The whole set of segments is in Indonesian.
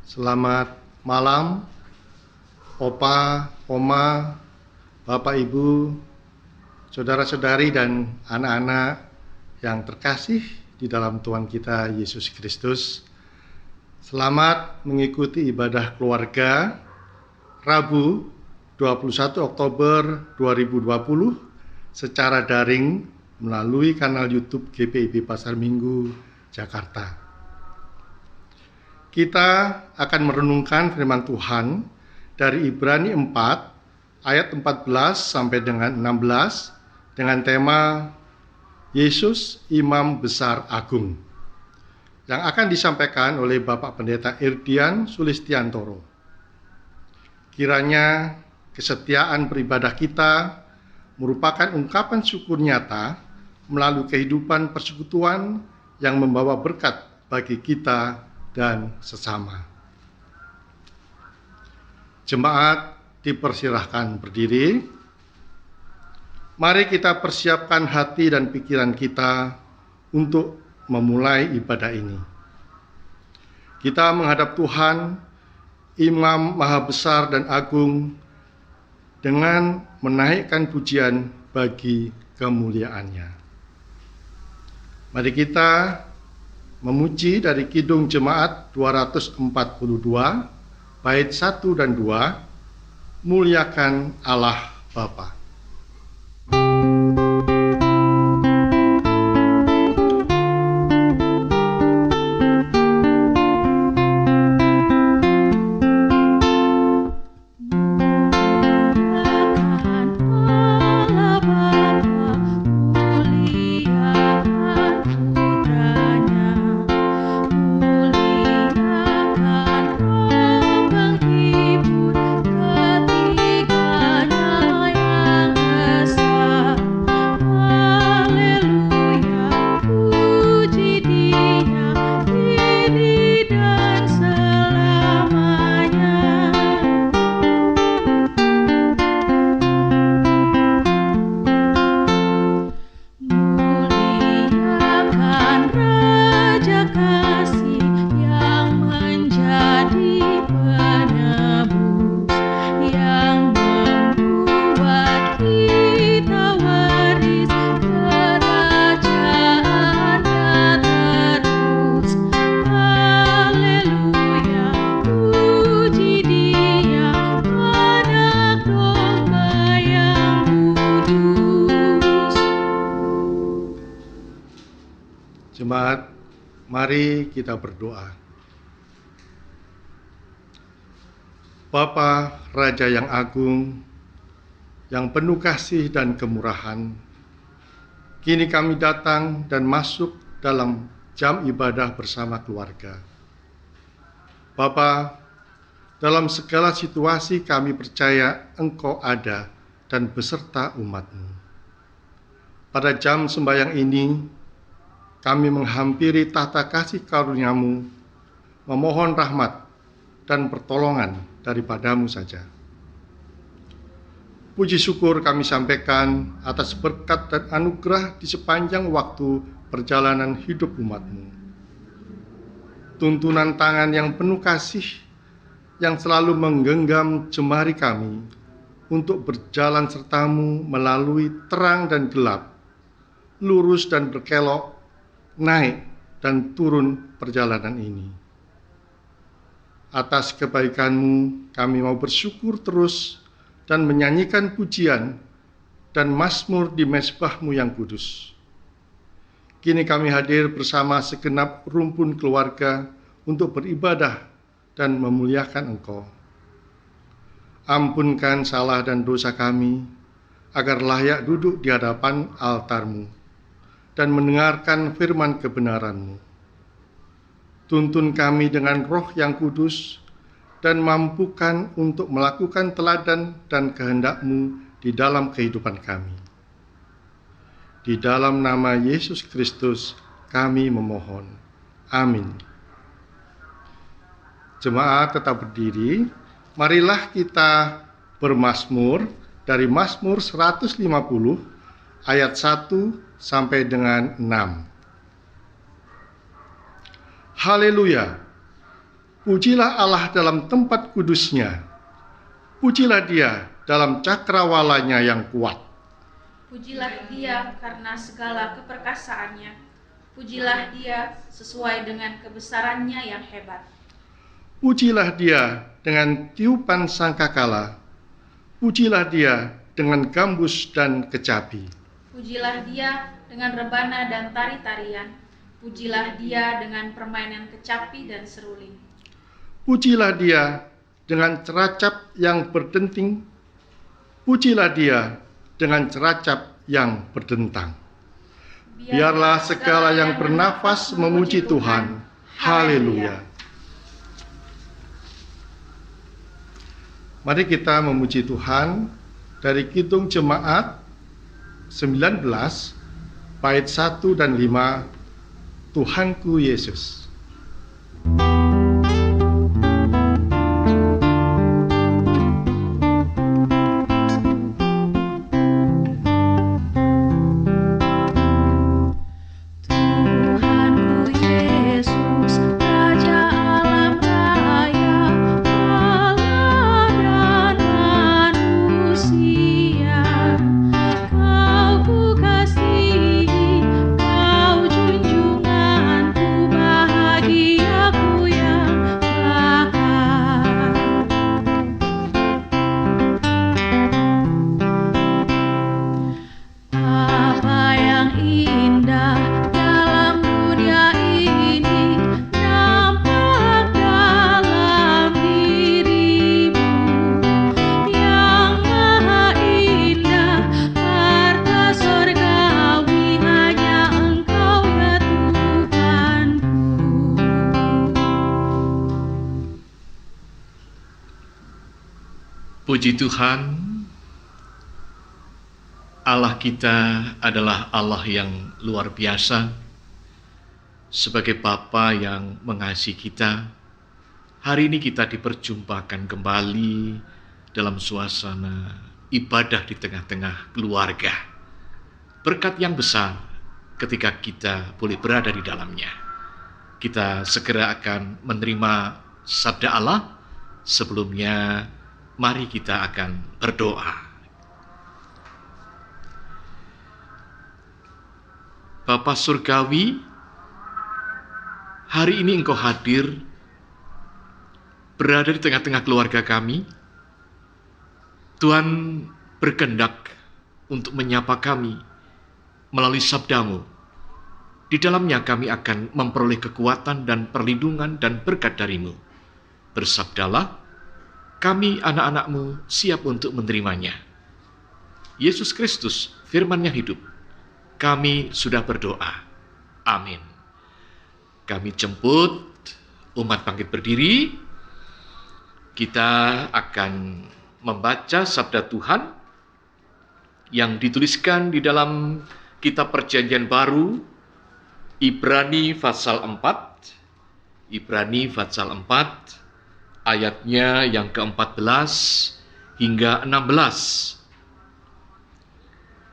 Selamat malam, Opa, Oma, Bapak, Ibu, saudara-saudari, dan anak-anak yang terkasih di dalam Tuhan kita Yesus Kristus. Selamat mengikuti ibadah keluarga Rabu 21 Oktober 2020 secara daring melalui kanal YouTube GPIB Pasar Minggu, Jakarta. Kita akan merenungkan firman Tuhan dari Ibrani 4 ayat 14 sampai dengan 16 dengan tema Yesus Imam Besar Agung yang akan disampaikan oleh Bapak Pendeta Irdian Sulistiantoro. Kiranya kesetiaan beribadah kita merupakan ungkapan syukur nyata melalui kehidupan persekutuan yang membawa berkat bagi kita dan sesama. Jemaat dipersilahkan berdiri. Mari kita persiapkan hati dan pikiran kita untuk memulai ibadah ini. Kita menghadap Tuhan, Imam Maha Besar dan Agung, dengan menaikkan pujian bagi kemuliaannya. Mari kita memuji dari Kidung Jemaat 242, bait 1 dan 2, muliakan Allah Bapa. Jemaat, mari kita berdoa. Bapa Raja yang agung, yang penuh kasih dan kemurahan, kini kami datang dan masuk dalam jam ibadah bersama keluarga. Bapa, dalam segala situasi kami percaya Engkau ada dan beserta umat-Mu. Pada jam sembahyang ini, kami menghampiri tahta kasih karunia-Mu, memohon rahmat dan pertolongan daripada-Mu saja. Puji syukur kami sampaikan atas berkat dan anugerah di sepanjang waktu perjalanan hidup umat-Mu. Tuntunan tangan yang penuh kasih yang selalu menggenggam jemari kami untuk berjalan serta-Mu melalui terang dan gelap, lurus dan berkelok, naik dan turun perjalanan ini. Atas kebaikan-Mu kami mau bersyukur terus dan menyanyikan pujian dan mazmur di mezbah-Mu yang kudus. Kini kami hadir bersama segenap rumpun keluarga untuk beribadah dan memuliakan Engkau. Ampunkan salah dan dosa kami agar layak duduk di hadapan altar-Mu dan mendengarkan firman kebenaran-Mu. Tuntun kami dengan Roh yang kudus dan mampukan untuk melakukan teladan dan kehendak-Mu di dalam kehidupan kami. Di dalam nama Yesus Kristus kami memohon. Amin. Jemaat tetap berdiri. Marilah kita bermazmur dari Mazmur 150 ayat 1 sampai dengan 6. Haleluya. Pujilah Allah dalam tempat kudusnya. Pujilah Dia dalam cakrawalanya yang kuat. Pujilah Dia karena segala keperkasaannya. Pujilah Dia sesuai dengan kebesarannya yang hebat. Pujilah Dia dengan tiupan sangkakala. Pujilah Dia dengan gambus dan kecapi. Pujilah Dia dengan rebana dan tari-tarian. Pujilah Dia dengan permainan kecapi dan seruling. Pujilah Dia dengan ceracap yang berdenting. Pujilah Dia dengan ceracap yang berdentang. Biarlah segala yang bernafas memuji Tuhan. Haleluya. Mari kita memuji Tuhan dari Kidung Jemaat 19 bait 1 dan 5. Tuhanku Yesus. Puji Tuhan, Allah kita adalah Allah yang luar biasa. Sebagai Bapa yang mengasihi kita, hari ini kita diperjumpakan kembali dalam suasana ibadah di tengah-tengah keluarga. Berkat yang besar ketika kita boleh berada di dalamnya. Kita segera akan menerima sabda Allah. Sebelumnya, mari kita akan berdoa. Bapa Surgawi, hari ini Engkau hadir, berada di tengah-tengah keluarga kami. Tuhan berkehendak untuk menyapa kami melalui sabda-Mu. Di dalamnya kami akan memperoleh kekuatan dan perlindungan dan berkat dari-Mu. Bersabdalah, kami anak-anak-Mu siap untuk menerimanya. Yesus Kristus, firman yang hidup, kami sudah berdoa. Amin. Kami jemput umat bangkit berdiri. Kita akan membaca sabda Tuhan yang dituliskan di dalam kitab Perjanjian Baru, Ibrani pasal 4. Ibrani pasal 4. Ayatnya yang ke-14 hingga 16.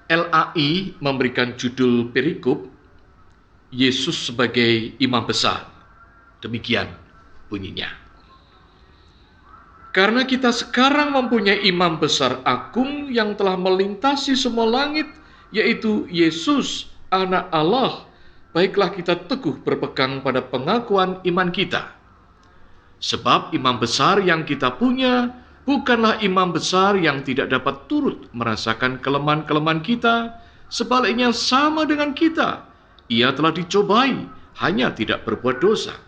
LAI memberikan judul perikop, Yesus sebagai Imam Besar. Demikian bunyinya. Karena kita sekarang mempunyai Imam Besar Agung yang telah melintasi semua langit, yaitu Yesus, Anak Allah, baiklah kita teguh berpegang pada pengakuan iman kita. Sebab imam besar yang kita punya bukanlah imam besar yang tidak dapat turut merasakan kelemahan-kelemahan kita. Sebaliknya sama dengan kita. Ia telah dicobai, hanya tidak berbuat dosa.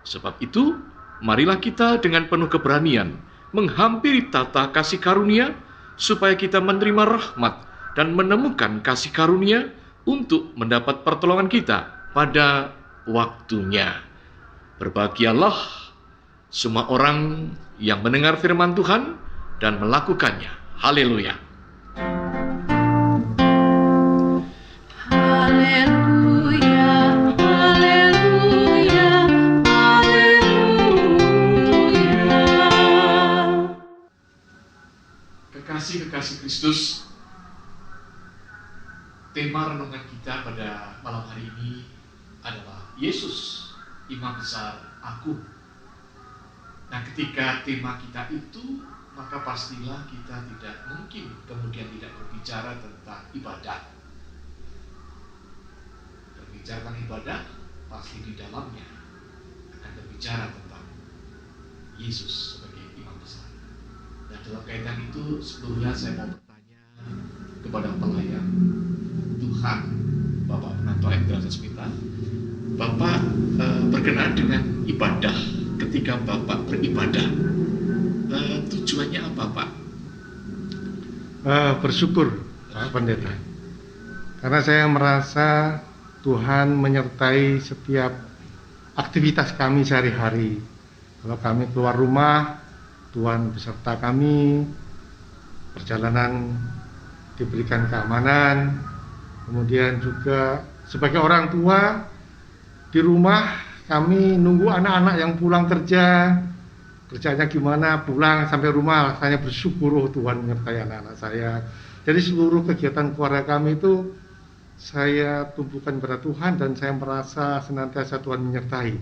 Sebab itu, marilah kita dengan penuh keberanian menghampiri tata kasih karunia, supaya kita menerima rahmat dan menemukan kasih karunia untuk mendapat pertolongan kita pada waktunya. Berbahagialah semua orang yang mendengar firman Tuhan dan melakukannya. Haleluya. Haleluya, haleluya, haleluya. Kekasih-kekasih Kristus, tema renungan kita pada malam hari ini adalah Yesus, Imam Besar Agung. Nah, ketika tema kita itu, maka pastilah kita tidak mungkin kemudian tidak berbicara tentang ibadah. Berbicara tentang ibadah, pasti di dalamnya akan berbicara tentang Yesus sebagai imam besar. Dan dalam kaitan itu, sebelumnya saya mau bertanya kepada pelayan Tuhan, Bapak Penanto Endra Sasmita. Bapak berkenaan dengan ibadah. Ketika Bapak beribadah, tujuannya apa, Pak? Bersyukur, Pak Pendeta. Karena saya merasa Tuhan menyertai setiap aktivitas kami sehari-hari. Kalau kami keluar rumah, Tuhan beserta kami. Perjalanan diberikan keamanan. Kemudian juga sebagai orang tua di rumah, kami nunggu anak-anak yang pulang kerjanya gimana, pulang sampai rumah rasanya bersyukur, oh Tuhan menyertai anak-anak saya. Jadi seluruh kegiatan keluarga kami itu saya tumpukan kepada Tuhan dan saya merasa senantiasa Tuhan menyertai.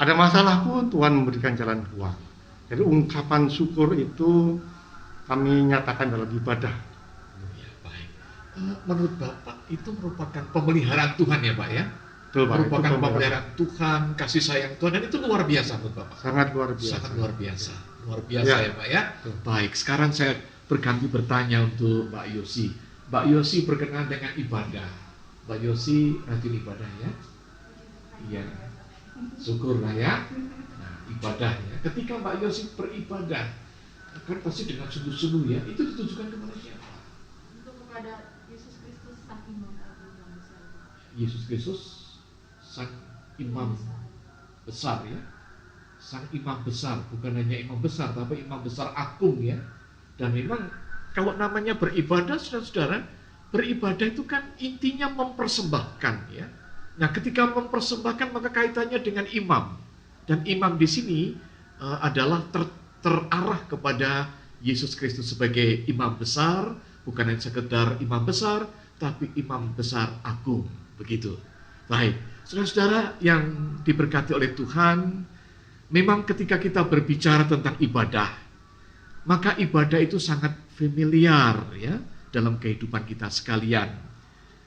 Ada masalah pun Tuhan memberikan jalan keluar. Jadi ungkapan syukur itu kami nyatakan dalam ibadah. Ya, baik. Menurut Bapak itu merupakan pemeliharaan Tuhan ya, Pak ya? Betul, Pak, merupakan itu pemeliharaan Tuhan, kasih sayang Tuhan, dan itu luar biasa menurut Bapak. Sangat luar biasa. Sangat luar biasa. Luar biasa ya, Pak ya. Betul. Baik, sekarang saya berganti bertanya untuk Mbak Yosi. Mbak Yosi berkenaan dengan ibadah. Mbak Yosi rajin ibadah ya? Iya. Syukurlah ya. Nah, ibadahnya. Ketika Mbak Yosi beribadah, kan pasti dengan sungguh-sungguh ya. Itu ditujukan kepada siapa? Untuk kepada Yesus Kristus Sang Imam Agung yang besar. Yesus Kristus Sang Imam Besar ya. Sang Imam Besar, bukan hanya imam besar, tapi imam besar agung ya. Dan memang kalau namanya beribadah, saudara-saudara, beribadah itu kan intinya mempersembahkan ya. Nah, ketika mempersembahkan maka kaitannya dengan imam. Dan imam di sini adalah terarah kepada Yesus Kristus sebagai imam besar, bukan hanya sekedar imam besar, tapi imam besar agung, begitu. Baik, saudara-saudara yang diberkati oleh Tuhan, memang ketika kita berbicara tentang ibadah, maka ibadah itu sangat familiar ya dalam kehidupan kita sekalian.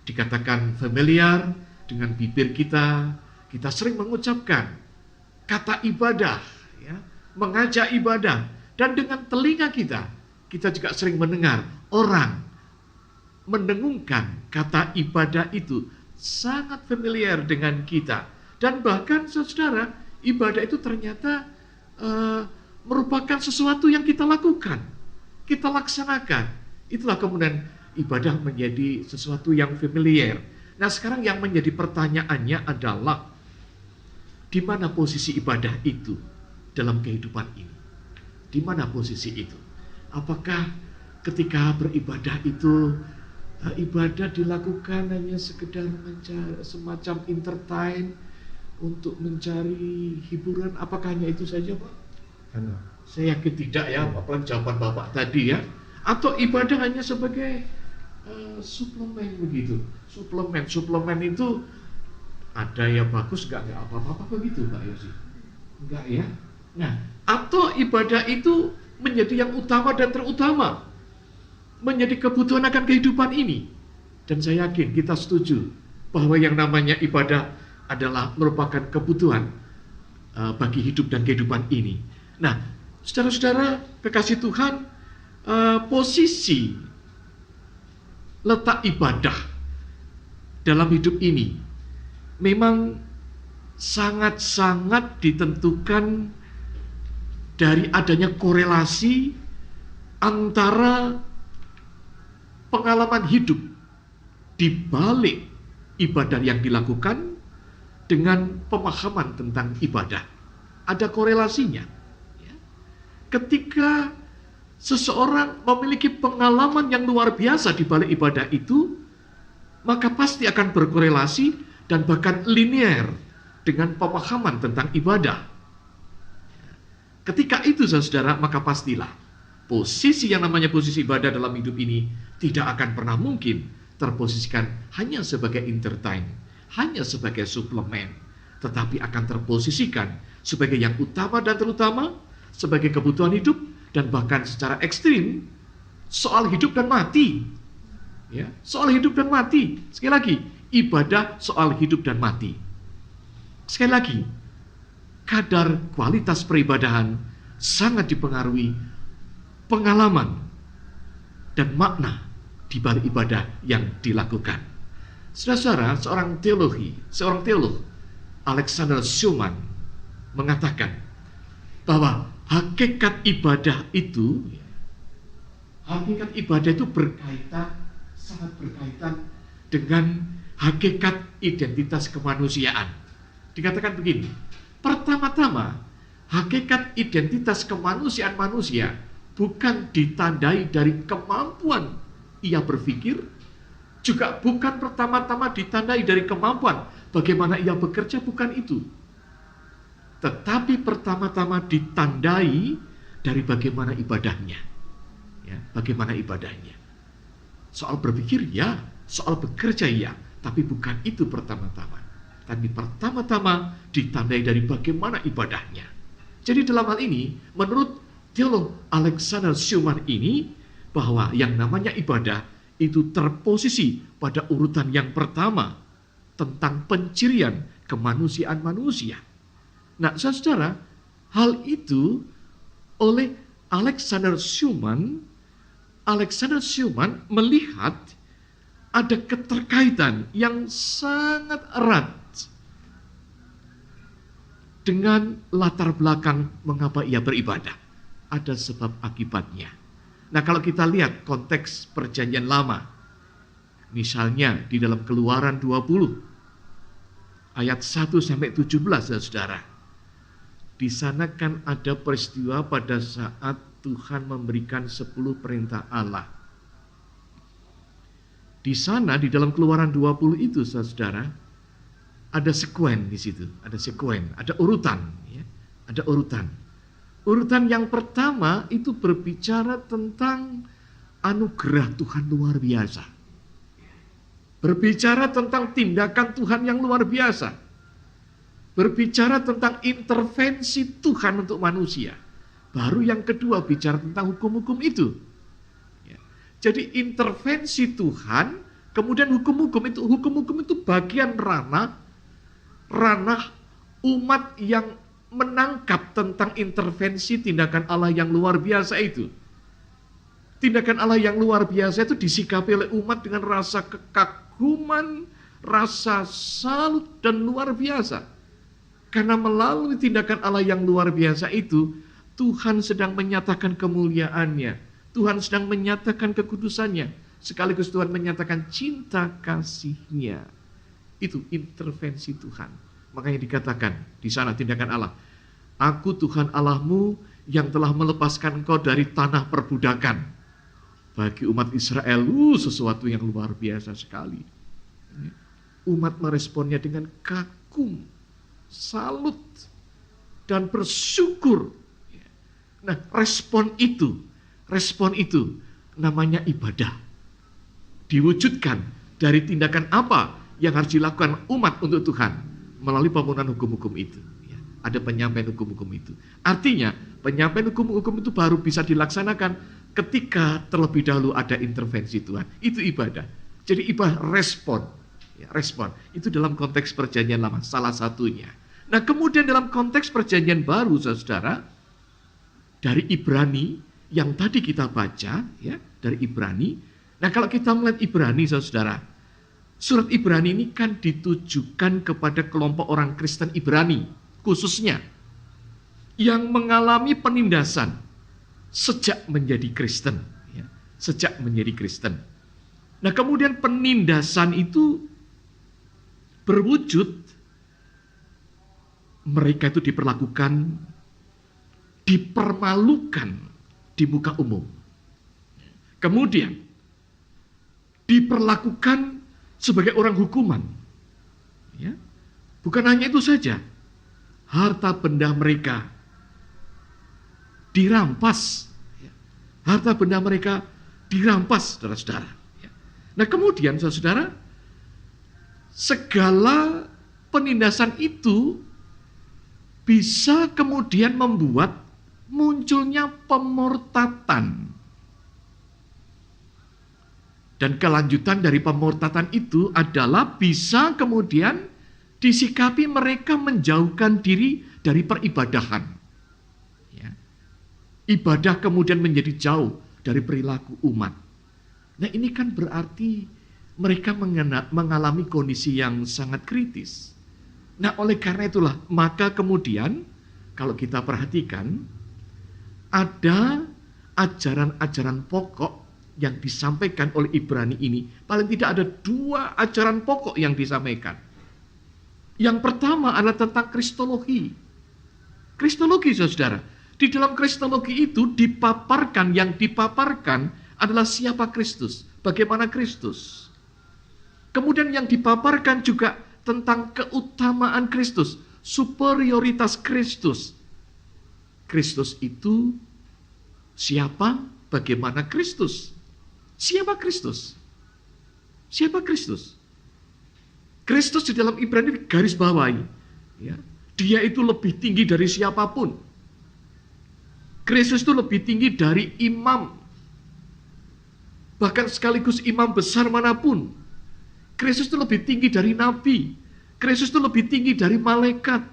Dikatakan familiar dengan bibir kita sering mengucapkan kata ibadah ya, mengajak ibadah, dan dengan telinga kita juga sering mendengar orang mendengungkan kata ibadah itu. Sangat familiar dengan kita. Dan bahkan saudara, ibadah itu ternyata merupakan sesuatu yang kita lakukan, kita laksanakan. Itulah kemudian ibadah menjadi sesuatu yang familiar. Nah, sekarang yang menjadi pertanyaannya adalah di mana posisi ibadah itu dalam kehidupan ini? Di mana posisi itu? Apakah ketika beribadah itu ibadah dilakukan hanya sekedar mencari semacam entertain untuk mencari hiburan? Apakah hanya itu saja, Pak? Saya yakin tidak ya, apalagi jawaban Bapak tadi ya. Atau ibadah hanya sebagai suplemen begitu. Suplemen itu ada yang bagus, enggak apa-apa begitu, Pak Yosi? Enggak ya? Nah, atau ibadah itu menjadi yang utama dan terutama, menjadi kebutuhan akan kehidupan ini. Dan saya yakin kita setuju bahwa yang namanya ibadah adalah merupakan kebutuhan bagi hidup dan kehidupan ini. Nah, saudara-saudara kekasih Tuhan, posisi letak ibadah dalam hidup ini memang sangat-sangat ditentukan dari adanya korelasi antara pengalaman hidup di balik ibadah yang dilakukan dengan pemahaman tentang ibadah. Ada korelasinya. Ketika seseorang memiliki pengalaman yang luar biasa di balik ibadah itu, maka pasti akan berkorelasi dan bahkan linear dengan pemahaman tentang ibadah. Ketika itu, saudara, maka pastilah posisi yang namanya posisi ibadah dalam hidup ini tidak akan pernah mungkin terposisikan hanya sebagai entertain, hanya sebagai suplemen, tetapi akan terposisikan sebagai yang utama dan terutama, sebagai kebutuhan hidup, dan bahkan secara ekstrim soal hidup dan mati. Ya, soal hidup dan mati. Sekali lagi, ibadah soal hidup dan mati. Sekali lagi, kadar kualitas peribadahan sangat dipengaruhi pengalaman dan makna di balik ibadah yang dilakukan. Saudara-saudara, seorang teolog, Alexander Schumann, mengatakan bahwa hakikat ibadah itu sangat berkaitan dengan hakikat identitas kemanusiaan. Dikatakan begini, pertama-tama, hakikat identitas kemanusiaan manusia bukan ditandai dari kemampuan ia berpikir, juga bukan pertama-tama ditandai dari kemampuan bagaimana ia bekerja, bukan itu. Tetapi pertama-tama ditandai dari bagaimana ibadahnya. Ya, bagaimana ibadahnya. Soal berpikir ya, soal bekerja ya, tapi bukan itu pertama-tama. Tapi pertama-tama ditandai dari bagaimana ibadahnya. Jadi dalam hal ini, menurut teolog Alexander Schumann ini, bahwa yang namanya ibadah itu terposisi pada urutan yang pertama tentang pencirian kemanusiaan manusia. Nah, saudara, hal itu oleh Alexander Schumann melihat ada keterkaitan yang sangat erat dengan latar belakang mengapa ia beribadah. Ada sebab akibatnya. Nah, kalau kita lihat konteks perjanjian lama, misalnya di dalam Keluaran 20 ayat 1-17, saudara. Di sana kan ada peristiwa pada saat Tuhan memberikan 10 perintah Allah. Di sana di dalam Keluaran 20 itu, saudara, ada sekuen di situ, ada urutan, ya, ada urutan. Urutan yang pertama itu berbicara tentang anugerah Tuhan luar biasa. Berbicara tentang tindakan Tuhan yang luar biasa. Berbicara tentang intervensi Tuhan untuk manusia. Baru yang kedua bicara tentang hukum-hukum itu. Ya. Jadi intervensi Tuhan, kemudian hukum-hukum itu bagian ranah umat yang menangkap tentang intervensi tindakan Allah yang luar biasa itu. Tindakan Allah yang luar biasa itu disikapi oleh umat dengan rasa kekaguman, rasa salut dan luar biasa. Karena melalui tindakan Allah yang luar biasa itu, Tuhan sedang menyatakan kemuliaannya. Tuhan sedang menyatakan kekudusannya. Sekaligus Tuhan menyatakan cinta kasih-Nya. Itu intervensi Tuhan. Makanya dikatakan di sana tindakan Allah. Aku Tuhan Allahmu yang telah melepaskan engkau dari tanah perbudakan. Bagi umat Israel, sesuatu yang luar biasa sekali. Umat meresponnya dengan kagum, salut, dan bersyukur. Nah, respon itu namanya ibadah. Diwujudkan dari tindakan apa yang harus dilakukan umat untuk Tuhan melalui pembunuhan hukum-hukum itu. Ada penyampaian hukum-hukum itu. Artinya, penyampaian hukum-hukum itu baru bisa dilaksanakan ketika terlebih dahulu ada intervensi Tuhan. Itu ibadah. Jadi ibadah respon. Ya, respon. Itu dalam konteks perjanjian lama, salah satunya. Nah, kemudian dalam konteks perjanjian baru, saudara, dari Ibrani, yang tadi kita baca, ya, dari Ibrani. Nah, kalau kita melihat Ibrani, saudara, surat Ibrani ini kan ditujukan kepada kelompok orang Kristen Ibrani, khususnya, yang mengalami penindasan sejak menjadi Kristen. Ya, sejak menjadi Kristen. Nah, kemudian penindasan itu berwujud, mereka itu dipermalukan di muka umum. Kemudian diperlakukan sebagai orang hukuman. Ya. Bukan hanya itu saja, harta benda mereka dirampas. Ya. Harta benda mereka dirampas, saudara-saudara. Ya. Nah, kemudian saudara, segala penindasan itu bisa kemudian membuat munculnya pemurtatan. Dan kelanjutan dari pemurtatan itu adalah bisa kemudian disikapi mereka menjauhkan diri dari peribadahan. Ya. Ibadah kemudian menjadi jauh dari perilaku umat. Nah, ini kan berarti mereka mengalami kondisi yang sangat kritis. Nah, oleh karena itulah, maka kemudian kalau kita perhatikan, ada ajaran-ajaran pokok yang disampaikan oleh Ibrani ini. Paling tidak ada 2 ajaran pokok yang disampaikan. Yang pertama adalah tentang kristologi. Kristologi, saudara. Di dalam kristologi itu yang dipaparkan adalah siapa Kristus, bagaimana Kristus. Kemudian yang dipaparkan juga tentang keutamaan Kristus, superioritas Kristus. Kristus itu siapa, bagaimana Kristus. Siapa Kristus? Siapa Kristus? Kristus di dalam Ibrani garis bawahi. Ya, dia itu lebih tinggi dari siapapun. Kristus itu lebih tinggi dari imam. Bahkan sekaligus imam besar manapun. Kristus itu lebih tinggi dari nabi. Kristus itu lebih tinggi dari malaikat.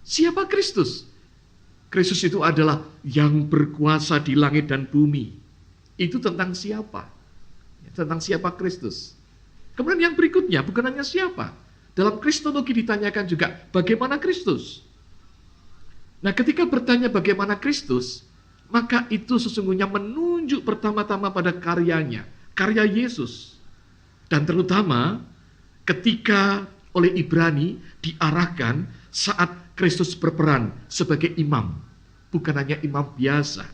Siapa Kristus? Kristus itu adalah yang berkuasa di langit dan bumi. Itu tentang siapa? Tentang siapa Kristus. Kemudian yang berikutnya bukan hanya siapa. Dalam kristologi ditanyakan juga bagaimana Kristus. Nah, ketika bertanya bagaimana Kristus, maka itu sesungguhnya menunjuk pertama-tama pada karyanya, karya Yesus. Dan terutama ketika oleh Ibrani diarahkan saat Kristus berperan sebagai imam. Bukan hanya imam biasa,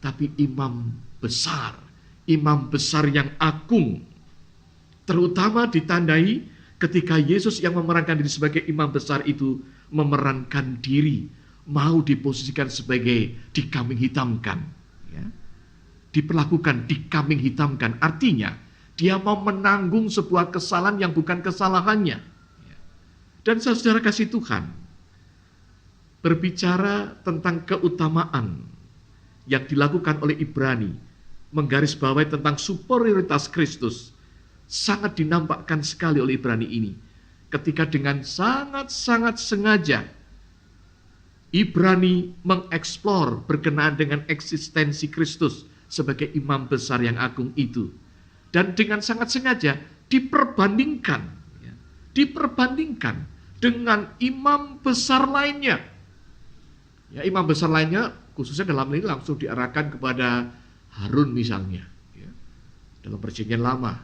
tapi imam besar yang agung. Terutama ditandai ketika Yesus yang memerankan diri sebagai imam besar itu memerankan diri, mau diposisikan sebagai dikambing hitamkan. Ya. Diperlakukan dikambing hitamkan, artinya dia mau menanggung sebuah kesalahan yang bukan kesalahannya. Dan saudara kasih Tuhan, berbicara tentang keutamaan yang dilakukan oleh Ibrani, menggarisbawahi tentang superioritas Kristus, sangat dinampakkan sekali oleh Ibrani ini. Ketika dengan sangat-sangat sengaja, Ibrani mengeksplor berkenaan dengan eksistensi Kristus sebagai imam besar yang agung itu. Dan dengan sangat sengaja diperbandingkan dengan imam besar lainnya. Ya, imam besar lainnya khususnya dalam ini langsung diarahkan kepada Harun misalnya. Ya, dalam perjanjian lama.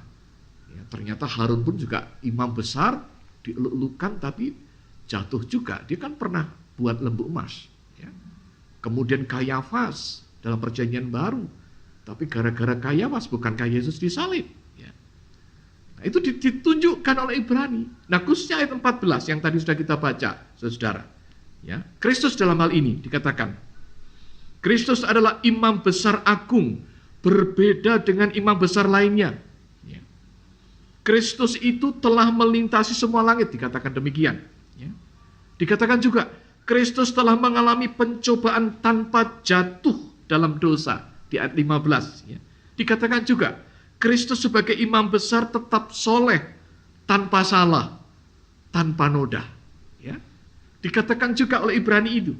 Ya, ternyata Harun pun juga imam besar, dieluk-elukan tapi jatuh juga. Dia kan pernah buat lembu emas. Ya. Kemudian Kayafas dalam perjanjian baru. Tapi gara-gara Kayafas bukankah Yesus disalib? Ya. Nah, itu ditunjukkan oleh Ibrani. Nah, khususnya ayat 14 yang tadi sudah kita baca, saudara. Ya, Kristus dalam hal ini dikatakan, Kristus adalah imam besar agung, berbeda dengan imam besar lainnya. Ya. Kristus itu telah melintasi semua langit, dikatakan demikian. Ya. Dikatakan juga, Kristus telah mengalami pencobaan tanpa jatuh dalam dosa, di ayat 15. Ya. Dikatakan juga, Kristus sebagai imam besar tetap soleh, tanpa salah, tanpa noda. Ya. Dikatakan juga oleh Ibrani itu,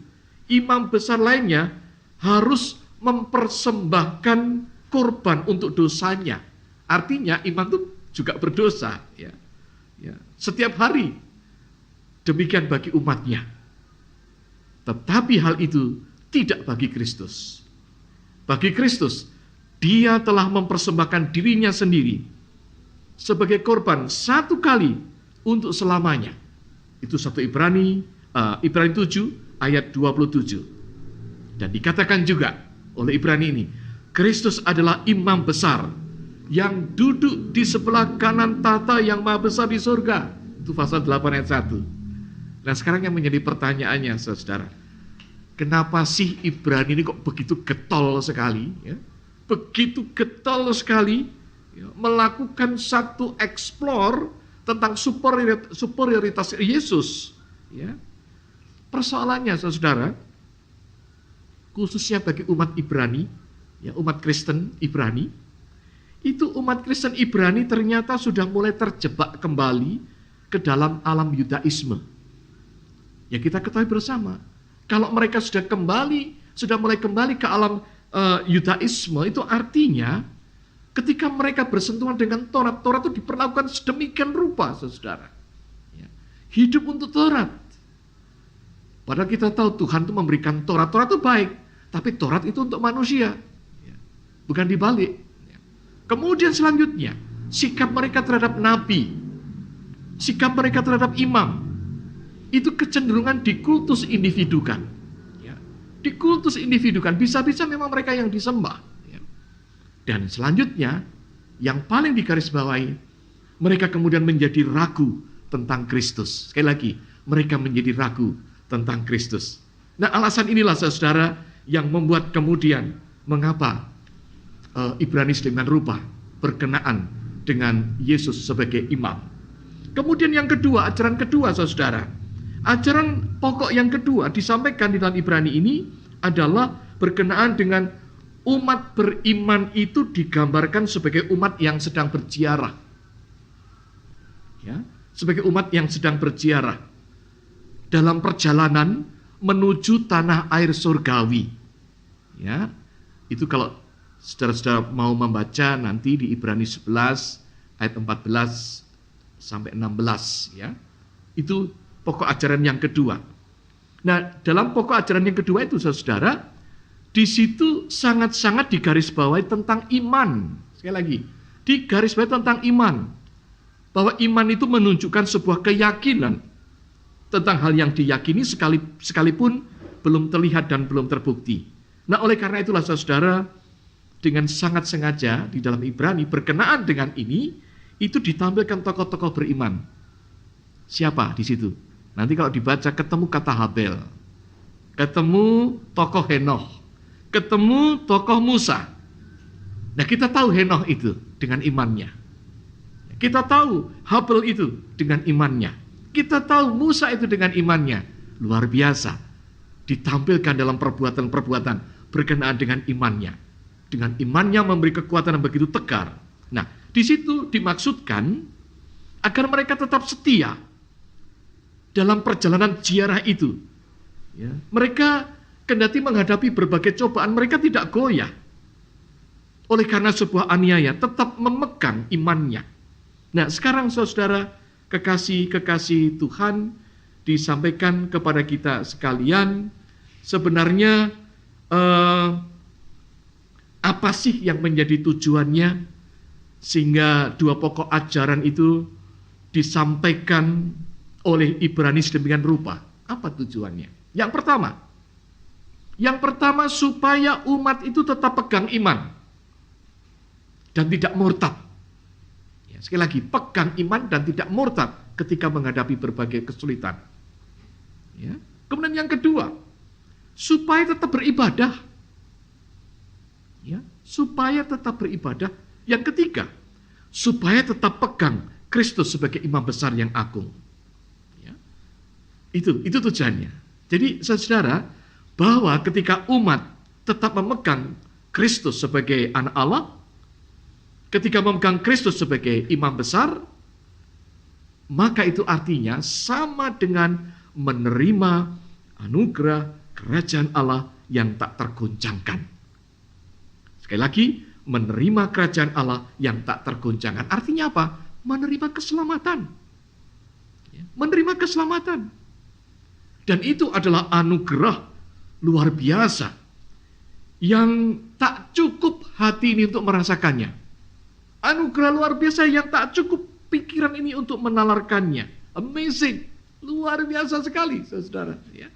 imam besar lainnya harus mempersembahkan korban untuk dosanya. Artinya imam itu juga berdosa. Ya. Ya. Setiap hari, demikian bagi umatnya. Tetapi hal itu tidak bagi Kristus. Bagi Kristus, dia telah mempersembahkan dirinya sendiri sebagai korban satu kali untuk selamanya. Itu 1 Ibrani 7 ayat 27. Dan dikatakan juga oleh Ibrani ini, Kristus adalah imam besar yang duduk di sebelah kanan tahta yang maha besar di surga. Itu pasal 8 ayat 1. Nah, sekarang yang menjadi pertanyaannya, saudara, kenapa sih Ibrani ini kok begitu getol sekali? Ya? Begitu getol sekali ya, melakukan satu explore tentang superioritas Yesus. Ya. Persoalannya, saudara, khususnya bagi umat Ibrani, ya, umat Kristen Ibrani, itu umat Kristen Ibrani ternyata sudah mulai terjebak kembali ke dalam alam Yudaisme. Ya, kita ketahui bersama, kalau mereka sudah mulai kembali ke alam Yudaisme, itu artinya ketika mereka bersentuhan dengan Taurat, Taurat itu diperlakukan sedemikian rupa, saudara. Ya. Hidup untuk Taurat. Padahal kita tahu Tuhan itu memberikan Taurat. Taurat itu baik, tapi Taurat itu untuk manusia. Ya. Bukan dibalik. Ya. Kemudian selanjutnya, sikap mereka terhadap nabi, sikap mereka terhadap imam, itu kecenderungan dikultus individukan. Ya. Dikultus individukan, bisa-bisa memang mereka yang disembah. Ya. Dan selanjutnya, yang paling digarisbawahi, mereka kemudian menjadi ragu tentang Kristus. Sekali lagi, mereka menjadi ragu tentang Kristus. Nah, alasan inilah, saudara, yang membuat kemudian mengapa Ibrani sedemikian rupa berkenaan dengan Yesus sebagai imam. Kemudian yang kedua, ajaran kedua, saudara. Ajaran pokok yang kedua disampaikan di dalam Ibrani ini adalah berkenaan dengan umat beriman itu digambarkan sebagai umat yang sedang berziarah. Ya, sebagai umat yang sedang berziarah dalam perjalanan menuju tanah air surgawi. Ya, itu kalau saudara-saudara mau membaca nanti di Ibrani 11 ayat 14 sampai 16, ya. Itu pokok ajaran yang kedua. Nah, dalam pokok ajaran yang kedua itu, saudara, di situ sangat-sangat digarisbawahi tentang iman. Sekali lagi, digarisbawahi tentang iman. Bahwa iman itu menunjukkan sebuah keyakinan tentang hal yang diyakini sekalipun belum terlihat dan belum terbukti. Nah, oleh karena itulah, saudara, dengan sangat sengaja di dalam Ibrani berkenaan dengan ini, itu ditampilkan tokoh-tokoh beriman. Siapa di situ? Nanti kalau dibaca ketemu kata Habel, ketemu tokoh Henoh, ketemu tokoh Musa. Nah, kita tahu Henoh itu dengan imannya. Kita tahu Habel itu dengan imannya. Kita tahu Musa itu dengan imannya. Luar biasa. Ditampilkan dalam perbuatan-perbuatan berkenaan dengan imannya. Dengan imannya memberi kekuatan yang begitu tegar. Nah, di situ dimaksudkan agar mereka tetap setia dalam perjalanan ziarah itu. Ya. Mereka kendati menghadapi berbagai cobaan, mereka tidak goyah. Oleh karena sebuah aniaya, tetap memegang imannya. Nah, sekarang saudara, kekasih-kekasih Tuhan, disampaikan kepada kita sekalian, sebenarnya apa sih yang menjadi tujuannya sehingga dua pokok ajaran itu disampaikan oleh Ibrani sedemikian rupa? Apa tujuannya? Yang pertama supaya umat itu tetap pegang iman dan tidak murtad. Sekali lagi, pegang iman dan tidak murtad ketika menghadapi berbagai kesulitan. Ya. Kemudian yang kedua, supaya tetap beribadah. Ya, supaya tetap beribadah. Yang ketiga, supaya tetap pegang Kristus sebagai imam besar yang agung. Ya. Itu tujuannya. Jadi, saudara, bahwa ketika umat tetap memegang Kristus sebagai anak Allah, ketika memegang Kristus sebagai imam besar, maka itu artinya sama dengan menerima anugerah kerajaan Allah yang tak tergoncangkan. Sekali lagi, menerima kerajaan Allah yang tak tergoncangkan. Artinya apa? Menerima keselamatan. Menerima keselamatan. Dan itu adalah anugerah luar biasa yang tak cukup hati ini untuk merasakannya. Anugerah luar biasa yang tak cukup pikiran ini untuk menalarkannya. Amazing. Luar biasa sekali, saudara. Ya.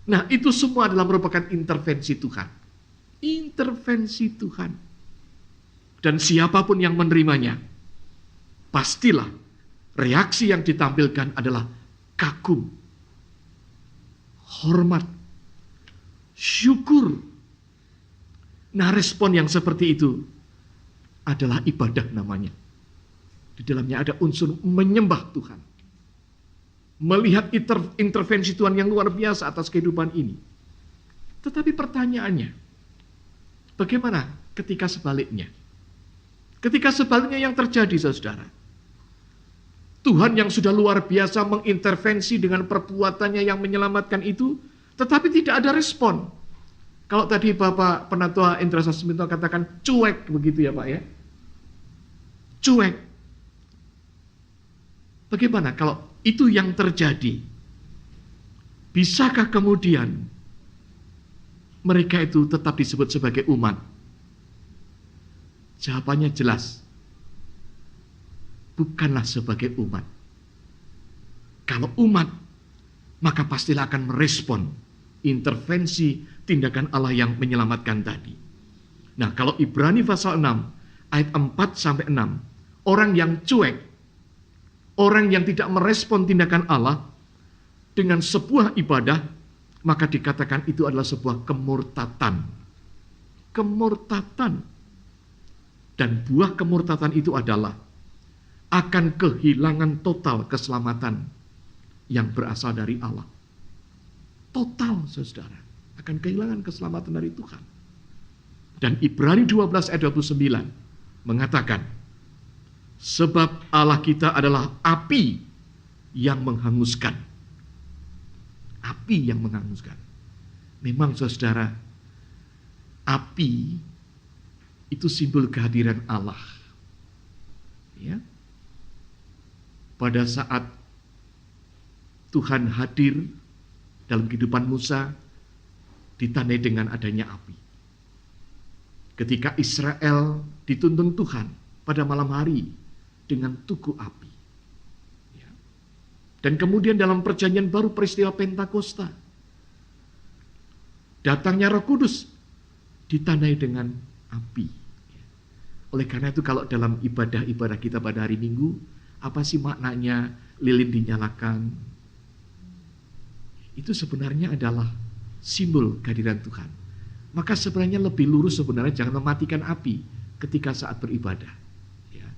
Nah, itu semua adalah merupakan intervensi Tuhan. Intervensi Tuhan. Dan siapapun yang menerimanya, pastilah reaksi yang ditampilkan adalah kagum, hormat, syukur. Nah, respon yang seperti itu adalah ibadah namanya. Di dalamnya ada unsur menyembah Tuhan. Melihat intervensi Tuhan yang luar biasa atas kehidupan ini. Tetapi pertanyaannya, bagaimana ketika sebaliknya? Ketika sebaliknya yang terjadi, saudara. Tuhan yang sudah luar biasa mengintervensi dengan perbuatannya yang menyelamatkan itu, tetapi tidak ada respon. Kalau tadi Bapak Penatua Indra Sasmito katakan cuek begitu ya Pak ya. Cuek. Bagaimana kalau itu yang terjadi? Bisakah kemudian mereka itu tetap disebut sebagai umat? Jawabannya jelas. Bukanlah sebagai umat. Kalau umat, maka pastilah akan merespon intervensi tindakan Allah yang menyelamatkan tadi. Nah, kalau Ibrani pasal 6, ayat 4-6, orang yang cuek, orang yang tidak merespon tindakan Allah dengan sebuah ibadah, maka dikatakan itu adalah sebuah kemurtatan. Kemurtatan. Dan buah kemurtatan itu adalah akan kehilangan total keselamatan yang berasal dari Allah. Total, saudara. Akan kehilangan keselamatan dari Tuhan. Dan Ibrani 12 ayat 29 mengatakan, sebab Allah kita adalah api yang menghanguskan. Api yang menghanguskan. Memang saudara, api itu simbol kehadiran Allah. Ya. Pada saat Tuhan hadir dalam kehidupan Musa, ditandai dengan adanya api. Ketika Israel dituntun Tuhan pada malam hari dengan tugu api. Ya. Dan kemudian dalam perjanjian baru peristiwa Pentakosta, datangnya Roh Kudus ditandai dengan api. Oleh karena itu kalau dalam ibadah-ibadah kita pada hari Minggu, apa sih maknanya lilin dinyalakan? Itu sebenarnya adalah simbol kehadiran Tuhan. Maka sebenarnya lebih lurus sebenarnya jangan mematikan api ketika saat beribadah. Ya.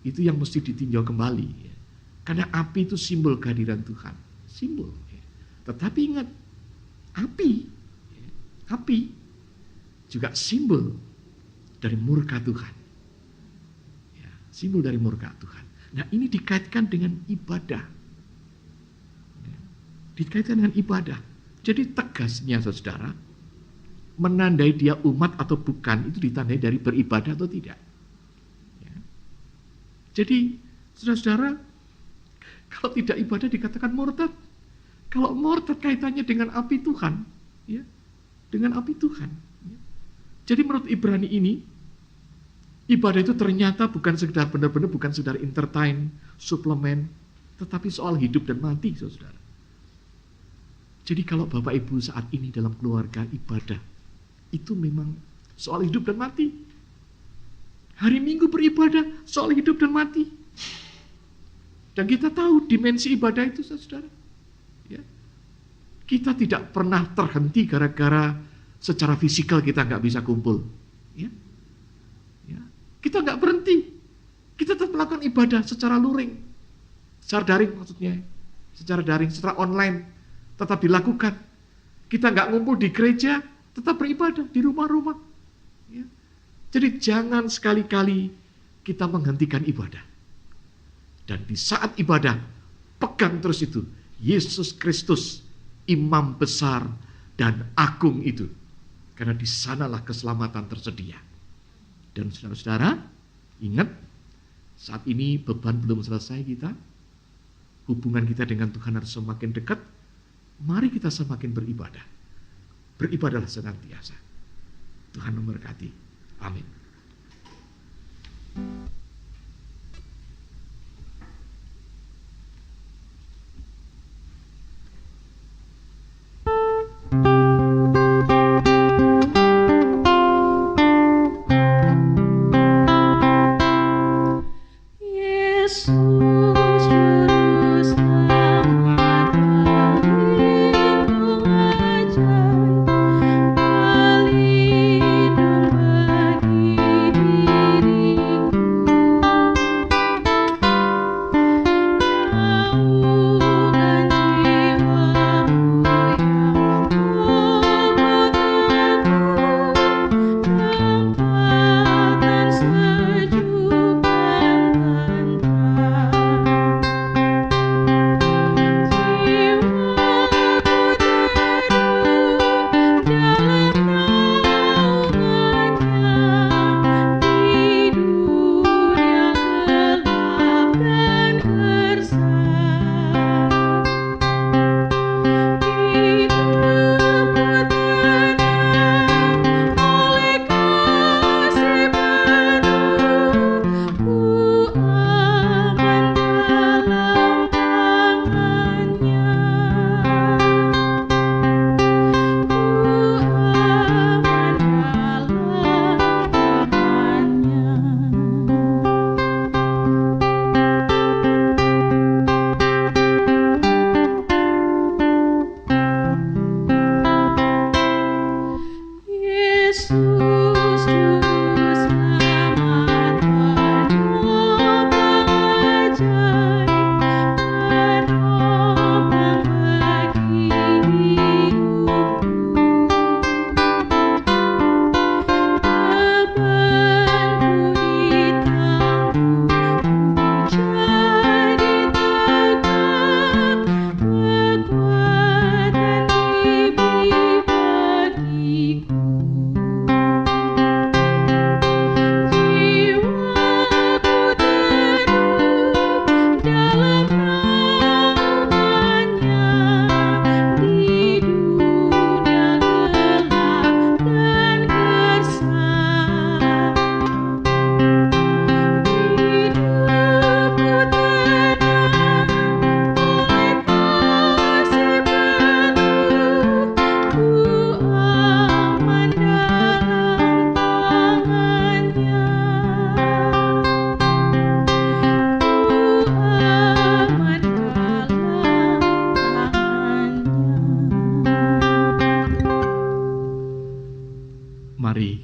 Itu yang mesti ditinjau kembali. Ya. Karena api itu simbol kehadiran Tuhan. Simbol. Ya. Tetapi ingat, api juga simbol dari murka Tuhan. Ya, simbol dari murka Tuhan. Nah, ini dikaitkan dengan ibadah. Ya, dikaitkan dengan ibadah. Jadi tegasnya saudara, menandai dia umat atau bukan, itu ditandai dari beribadah atau tidak. Ya. Jadi, saudara-saudara, kalau tidak ibadah dikatakan murtad. Kalau murtad kaitannya dengan api Tuhan, ya, dengan api Tuhan. Ya. Jadi menurut Ibrani ini, ibadah itu ternyata bukan sekedar benar-benar bukan sekedar entertain, suplemen, tetapi soal hidup dan mati, saudara. Jadi kalau Bapak Ibu saat ini dalam keluarga ibadah, itu memang soal hidup dan mati. Hari Minggu beribadah soal hidup dan mati. Dan kita tahu dimensi ibadah itu, saudara. Ya. Kita tidak pernah terhenti gara-gara secara fisikal kita nggak bisa kumpul. Ya. Kita nggak berhenti. Kita tetap melakukan ibadah secara luring. Secara daring maksudnya. Secara daring, secara online. Tetap dilakukan. Kita nggak ngumpul di gereja, tetap beribadah di rumah-rumah. Ya. Jadi jangan sekali-kali kita menghentikan ibadah. Dan di saat ibadah, pegang terus itu. Yesus Kristus, imam besar dan agung itu. Karena di sanalah keselamatan tersedia. Dan saudara-saudara, ingat, saat ini beban belum selesai kita. Hubungan kita dengan Tuhan harus semakin dekat. Mari kita semakin beribadah. Beribadahlah senantiasa. Tuhan memberkati. Amin. Pelindung bagi diriku.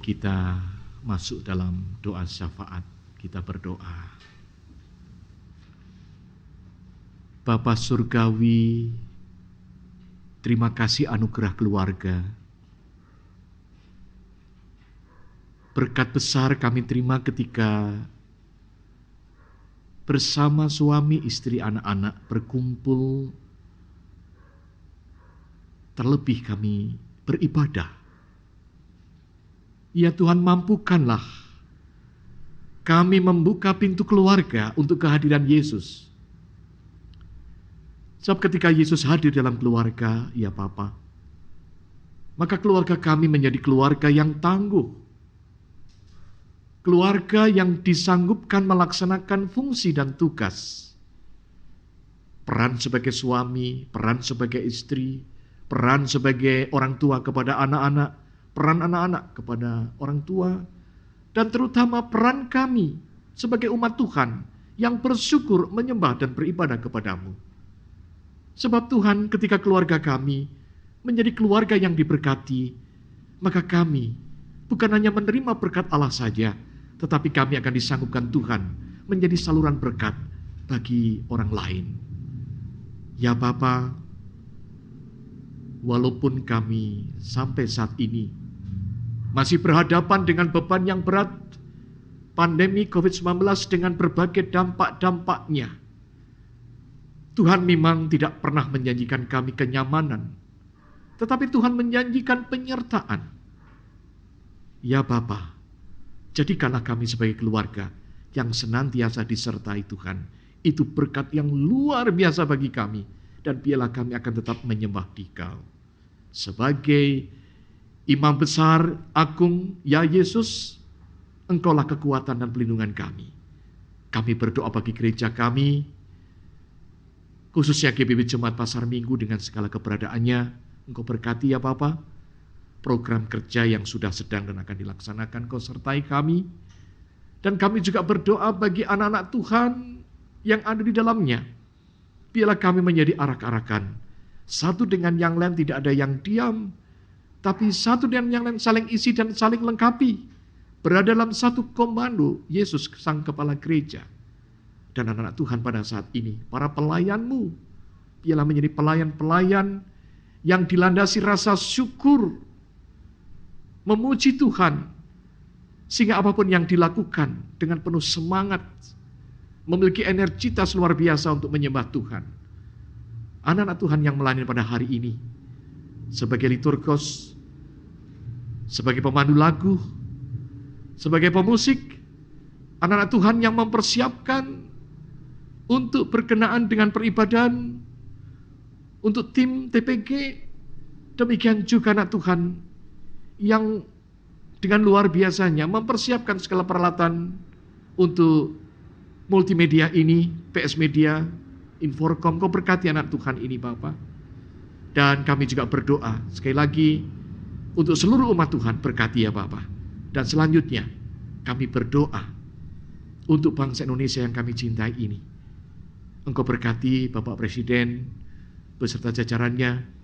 kita masuk dalam doa syafaat, kita berdoa. Bapa Surgawi, terima kasih anugerah keluarga. Berkat besar kami terima ketika bersama suami, istri, anak-anak berkumpul. Terlebih kami beribadah. Ya Tuhan, mampukanlah kami membuka pintu keluarga untuk kehadiran Yesus. Sebab ketika Yesus hadir dalam keluarga, ya Bapa, maka keluarga kami menjadi keluarga yang tangguh. Keluarga yang disanggupkan melaksanakan fungsi dan tugas. Peran sebagai suami, peran sebagai istri, peran sebagai orang tua kepada anak-anak, peran anak-anak kepada orang tua, dan terutama peran kami sebagai umat Tuhan yang bersyukur menyembah dan beribadah kepadamu. Sebab Tuhan, ketika keluarga kami menjadi keluarga yang diberkati, maka kami bukan hanya menerima berkat Allah saja, tetapi kami akan disanggupkan Tuhan menjadi saluran berkat bagi orang lain. Ya Bapa, walaupun kami sampai saat ini masih berhadapan dengan beban yang berat, pandemi COVID-19 dengan berbagai dampak-dampaknya, Tuhan memang tidak pernah menjanjikan kami kenyamanan, tetapi Tuhan menjanjikan penyertaan. Ya Bapa, jadikanlah kami sebagai keluarga yang senantiasa disertai Tuhan. Itu berkat yang luar biasa bagi kami, dan biarlah kami akan tetap menyembah Dikau. Sebagai Imam Besar Agung, ya Yesus, Engkaulah kekuatan dan pelindungan kami. Kami berdoa bagi gereja kami, khususnya GBB Jemaat Pasar Minggu dengan segala keberadaannya. Engkau berkati ya Bapa, program kerja yang sudah sedang dan akan dilaksanakan, Engkau sertai kami. Dan kami juga berdoa bagi anak-anak Tuhan yang ada di dalamnya. Biarlah kami menjadi arak-arakan. Satu dengan yang lain tidak ada yang diam, tapi satu dengan yang lain saling isi dan saling lengkapi. Berada dalam satu komando, Yesus Sang Kepala Gereja. Dan anak-anak Tuhan pada saat ini, para pelayan-Mu, biarlah menjadi pelayan-pelayan yang dilandasi rasa syukur, memuji Tuhan, sehingga apapun yang dilakukan dengan penuh semangat, memiliki energitas luar biasa untuk menyembah Tuhan. Anak-anak Tuhan yang melayani pada hari ini, sebagai liturgos, sebagai pemandu lagu, sebagai pemusik, anak-anak Tuhan yang mempersiapkan untuk berkenaan dengan peribadahan, untuk tim TPG, demikian juga anak Tuhan yang dengan luar biasanya mempersiapkan segala peralatan untuk multimedia ini, PS Media, Inforkom. Kau berkati anak Tuhan ini Bapa. Dan kami juga berdoa sekali lagi untuk seluruh umat Tuhan, berkati ya Bapa. Dan selanjutnya kami berdoa untuk bangsa Indonesia yang kami cintai ini. Engkau berkati Bapak Presiden beserta jajarannya,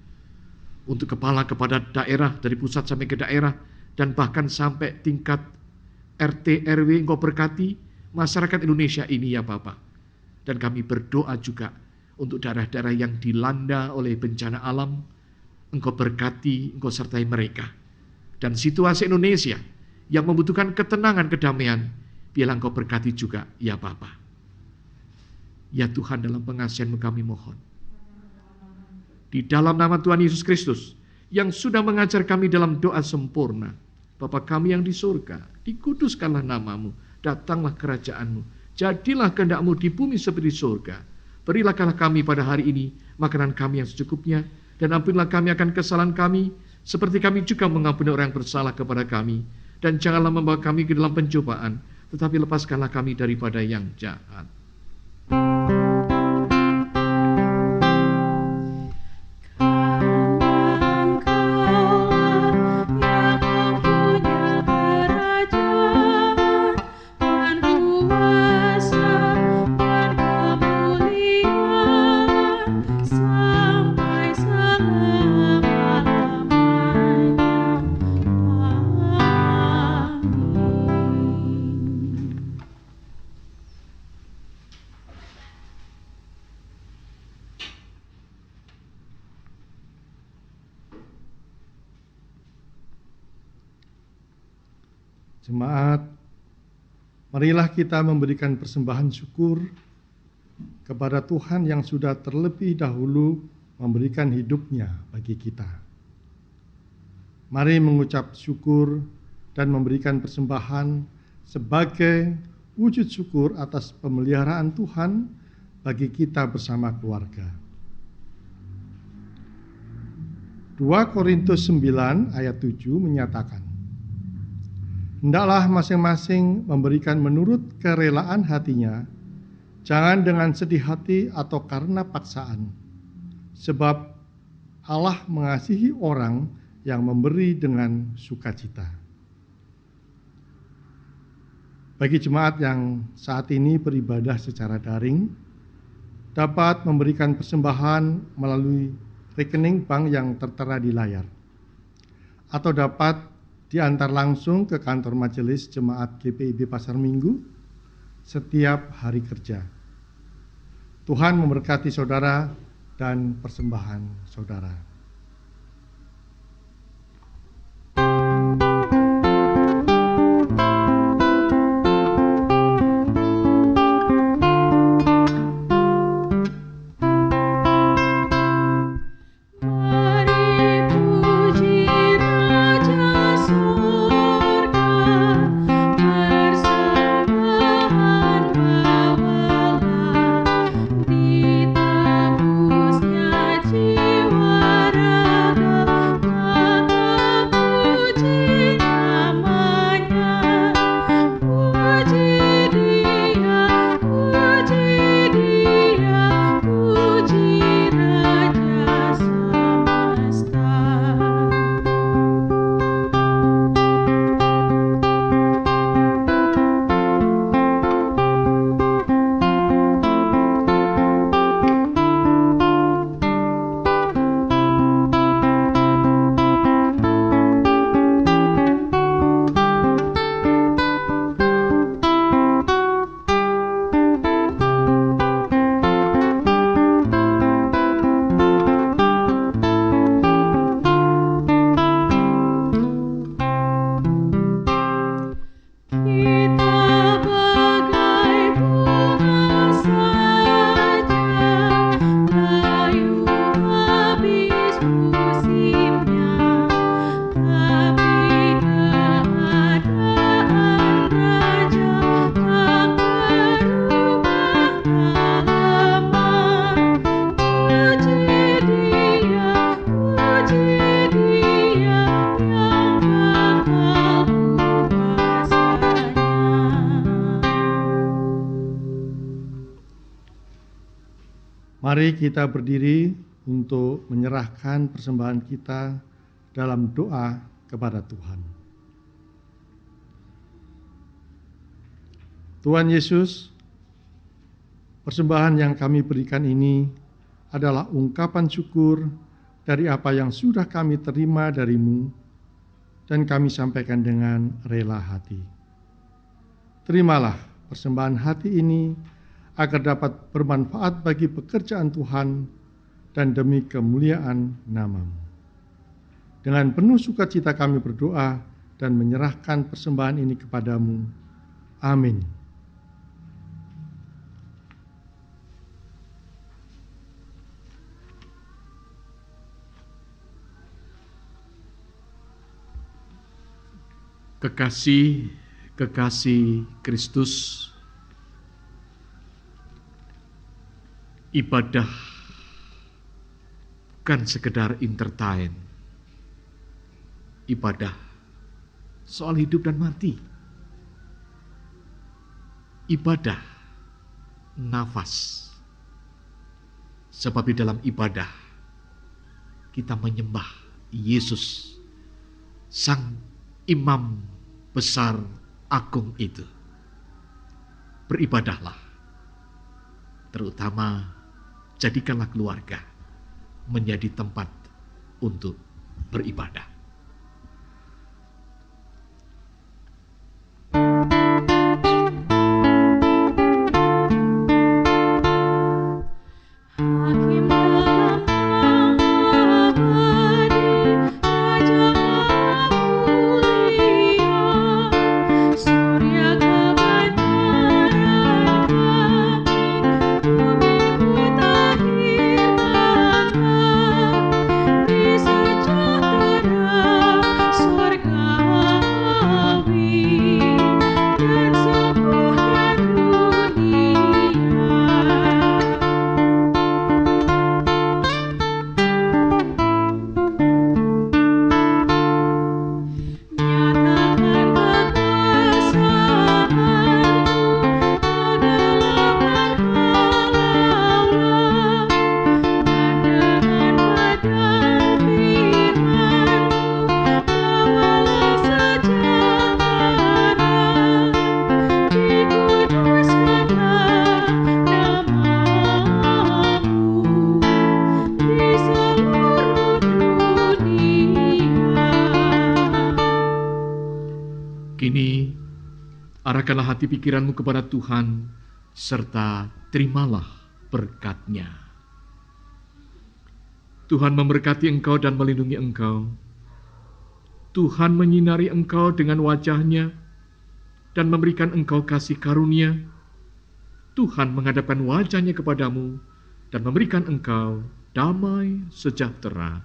untuk kepala daerah, dari pusat sampai ke daerah, dan bahkan sampai tingkat RT, RW. Engkau berkati masyarakat Indonesia ini ya Bapak. Dan kami berdoa juga untuk daerah-daerah yang dilanda oleh bencana alam. Engkau berkati, Engkau sertai mereka. Dan situasi Indonesia yang membutuhkan ketenangan, kedamaian, biarlah Engkau berkati juga ya Bapak. Ya Tuhan, dalam pengasihan-Mu kami mohon. Di dalam nama Tuhan Yesus Kristus, yang sudah mengajar kami dalam doa sempurna. Bapa kami yang di surga, dikuduskanlah nama-Mu, datanglah kerajaan-Mu, jadilah kehendak-Mu di bumi seperti surga. Berilah kami pada hari ini makanan kami yang secukupnya, dan ampunilah kami akan kesalahan kami, seperti kami juga mengampuni orang yang bersalah kepada kami. Dan janganlah membawa kami ke dalam pencobaan, tetapi lepaskanlah kami daripada yang jahat. Sampai selama-lamanya. Jemaat, marilah kita memberikan persembahan syukur kepada Tuhan yang sudah terlebih dahulu memberikan hidupnya bagi kita. Mari mengucap syukur dan memberikan persembahan sebagai wujud syukur atas pemeliharaan Tuhan bagi kita bersama keluarga. 2 Korintus 9 ayat 7 menyatakan, hendaklah masing-masing memberikan menurut kerelaan hatinya, jangan dengan sedih hati atau karena paksaan, sebab Allah mengasihi orang yang memberi dengan sukacita. Bagi jemaat yang saat ini beribadah secara daring, dapat memberikan persembahan melalui rekening bank yang tertera di layar, atau dapat diantar langsung ke kantor majelis jemaat GPIB Pasar Minggu setiap hari kerja. Tuhan memberkati saudara dan persembahan saudara. Mari kita berdiri untuk menyerahkan persembahan kita dalam doa kepada Tuhan. Tuhan Yesus, persembahan yang kami berikan ini adalah ungkapan syukur dari apa yang sudah kami terima dari-Mu dan kami sampaikan dengan rela hati. Terimalah persembahan hati ini agar dapat bermanfaat bagi pekerjaan Tuhan dan demi kemuliaan nama-Mu. Dengan penuh sukacita kami berdoa dan menyerahkan persembahan ini kepadamu. Amin. Kekasih Kristus, ibadah bukan sekedar entertain. Ibadah soal hidup dan mati. Ibadah nafas. Sebab di dalam ibadah kita menyembah Yesus, Sang Imam Besar Agung itu. Beribadahlah, terutama jadikanlah keluarga menjadi tempat untuk beribadah. Arahkanlah hati pikiranmu kepada Tuhan, serta terimalah berkat-Nya. Tuhan memberkati engkau dan melindungi engkau. Tuhan menyinari engkau dengan wajah-Nya dan memberikan engkau kasih karunia. Tuhan menghadapkan wajah-Nya kepadamu dan memberikan engkau damai sejahtera.